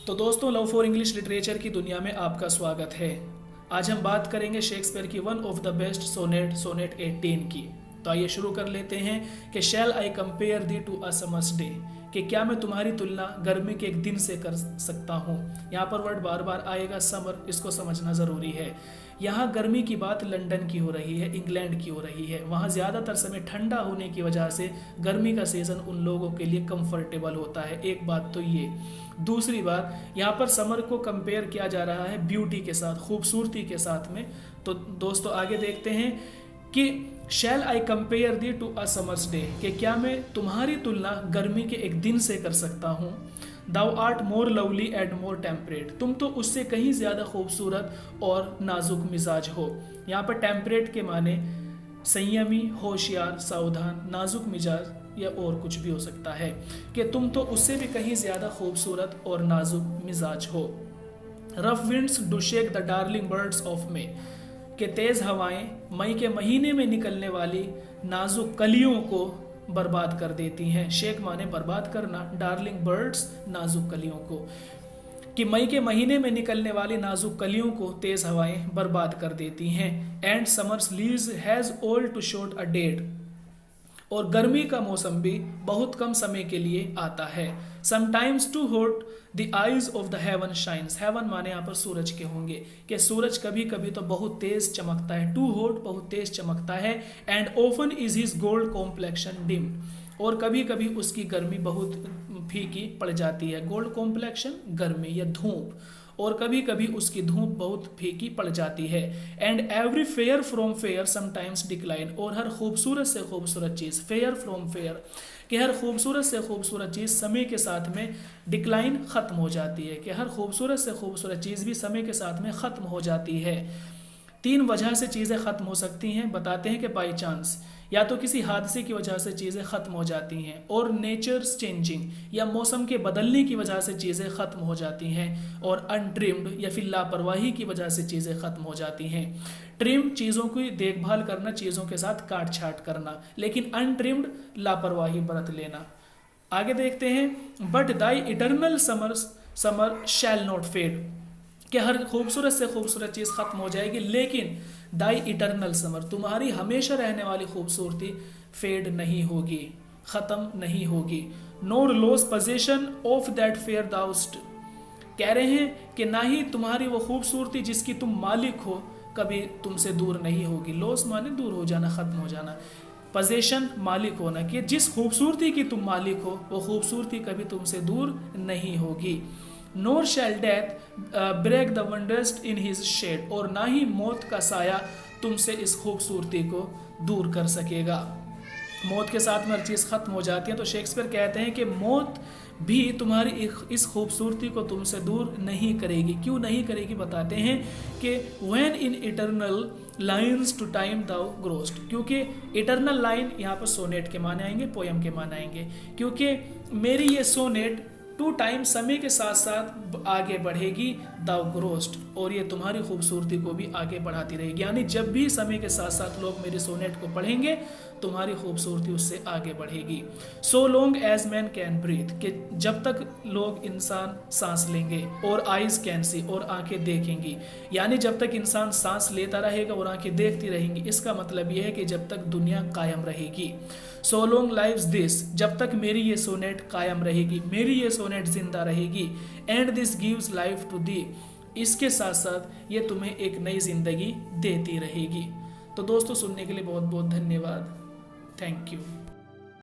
तो दोस्तों, love for English literature की दुनिया में आपका स्वागत है। आज हम बात करेंगे शेक्सपियर की one of the best sonnet 18 की। तो आइए शुरू कर लेते हैं कि shall I compare thee to a summer's day, कि क्या मैं तुम्हारी तुलना गर्मी के एक दिन से कर सकता हूँ। यहाँ पर वर्ड बार बार आएगा समर, इसको समझना ज़रूरी है। यहाँ गर्मी की बात लंदन की हो रही है, इंग्लैंड की हो रही है। वहाँ ज़्यादातर समय ठंडा होने की वजह से गर्मी का सीज़न उन लोगों के लिए कंफर्टेबल होता है। एक बात तो ये। दूसरी बात, यहाँ पर समर को कंपेयर किया जा रहा है ब्यूटी के साथ, खूबसूरती के साथ में। तो दोस्तों आगे देखते हैं कि shall I compare thee to a summer's day, कि क्या मैं तुम्हारी तुलना गर्मी के एक दिन से कर सकता हूँ। Thou art more lovely and more temperate, तुम तो उससे कहीं ज़्यादा खूबसूरत और नाजुक मिजाज हो। यहाँ पर टेम्परेट के माने संयमी, होशियार, सावधान, नाजुक मिजाज या और कुछ भी हो सकता है, कि तुम तो उससे भी कहीं ज़्यादा खूबसूरत और नाजुक मिजाज हो। Rough winds do shake the darling birds of May, कि तेज़ हवाएं मई के महीने में निकलने वाली नाजुक कलियों को बर्बाद कर देती हैं। शेक माने बर्बाद करना, डार्लिंग बर्ड्स नाजुक कलियों को, कि मई के महीने में निकलने वाली नाजुक कलियों को तेज़ हवाएं बर्बाद कर देती हैं। And summer's lease hath all too short a date, और गर्मी का मौसम भी बहुत कम समय के लिए आता है। Sometimes too hot the eyes of heaven हेवन शाइन्स, हेवन माने यहाँ पर सूरज के होंगे, कि सूरज कभी कभी तो बहुत तेज चमकता है। टू हॉट बहुत तेज चमकता है। And often is his gold complexion dim, और कभी कभी उसकी गर्मी बहुत फीकी पड़ जाती है। गोल्ड कॉम्प्लेक्शन गर्मी या धूप, और कभी कभी उसकी धूप बहुत फीकी पड़ जाती है। And every fair from fair sometimes decline, और हर खूबसूरत से खूबसूरत चीज़, फेयर फ्रॉम फेयर, कि हर खूबसूरत से खूबसूरत चीज़ समय के साथ में डिक्लाइन ख़त्म हो जाती है, कि हर खूबसूरत से खूबसूरत चीज़ भी समय के साथ में ख़त्म हो जाती है। 3 वजह से चीज़ें ख़त्म हो सकती हैं, बताते हैं कि बाई चांस, या तो किसी हादसे की वजह से चीज़ें ख़त्म हो जाती हैं, और नेचर्स चेंजिंग, या मौसम के बदलने की वजह से चीज़ें ख़त्म हो जाती हैं, और अनट्रिम्ड या फिर लापरवाही की वजह से चीज़ें ख़त्म हो जाती हैं। ट्रिम चीज़ों की देखभाल करना, चीज़ों के साथ काट छाट करना, लेकिन अनट्रिम्ड लापरवाही बरत लेना। आगे देखते हैं, but thy eternal summer shall not fade, कि हर खूबसूरत से खूबसूरत चीज़ ख़त्म हो जाएगी, लेकिन दाई इटर्नल समर, तुम्हारी हमेशा रहने वाली खूबसूरती फेड नहीं होगी, ख़त्म नहीं होगी। Nor lose possession of that fair thou ow'st, कह रहे हैं कि ना ही तुम्हारी वो खूबसूरती जिसकी तुम मालिक हो कभी तुमसे दूर नहीं होगी। लॉस माने दूर हो जाना, ख़त्म हो जाना। पोजेशन मालिक होना, कि जिस खूबसूरती की तुम मालिक हो वो खूबसूरती कभी तुमसे दूर नहीं होगी। Nor shall death brag the wander'st in his shade, और ना ही मौत का साया तुमसे इस खूबसूरती को दूर कर सकेगा। मौत के साथ में हर चीज़ ख़त्म हो जाती है। तो शेक्सपियर कहते हैं कि मौत भी तुम्हारी इस खूबसूरती को तुमसे दूर नहीं करेगी। क्यों नहीं करेगी, बताते हैं कि when in eternal lines to time thou grow'st, क्योंकि इटर्नल लाइन यहाँ पर सोनेट के माने आएंगे, पोयम के माने आएंगे, क्योंकि मेरी ये सोनेट टू टाइम समय के साथ साथ आगे बढ़ेगी, दाउ ग्रोस्ट, और ये तुम्हारी खूबसूरती को भी आगे बढ़ाती रहेगी। यानी जब भी समय के साथ साथ लोग मेरी सोनेट को पढ़ेंगे, तुम्हारी खूबसूरती उससे आगे बढ़ेगी। So long as men can breathe, कि जब तक लोग इंसान सांस लेंगे, और आइज कैन सी, और आंखें देखेंगी, यानी जब तक इंसान सांस लेता रहेगा और आंखें देखती रहेंगी। इसका मतलब यह है कि जब तक दुनिया कायम रहेगी। सो लॉन्ग लाइव्स दिस, जब तक मेरी ये सोनेट कायम रहेगी, मेरी ये सोनेट जिंदा रहेगी। And this gives life to thee, इसके साथ साथ ये तुम्हें एक नई जिंदगी देती रहेगी। तो दोस्तों, सुनने के लिए बहुत बहुत धन्यवाद। Thank you.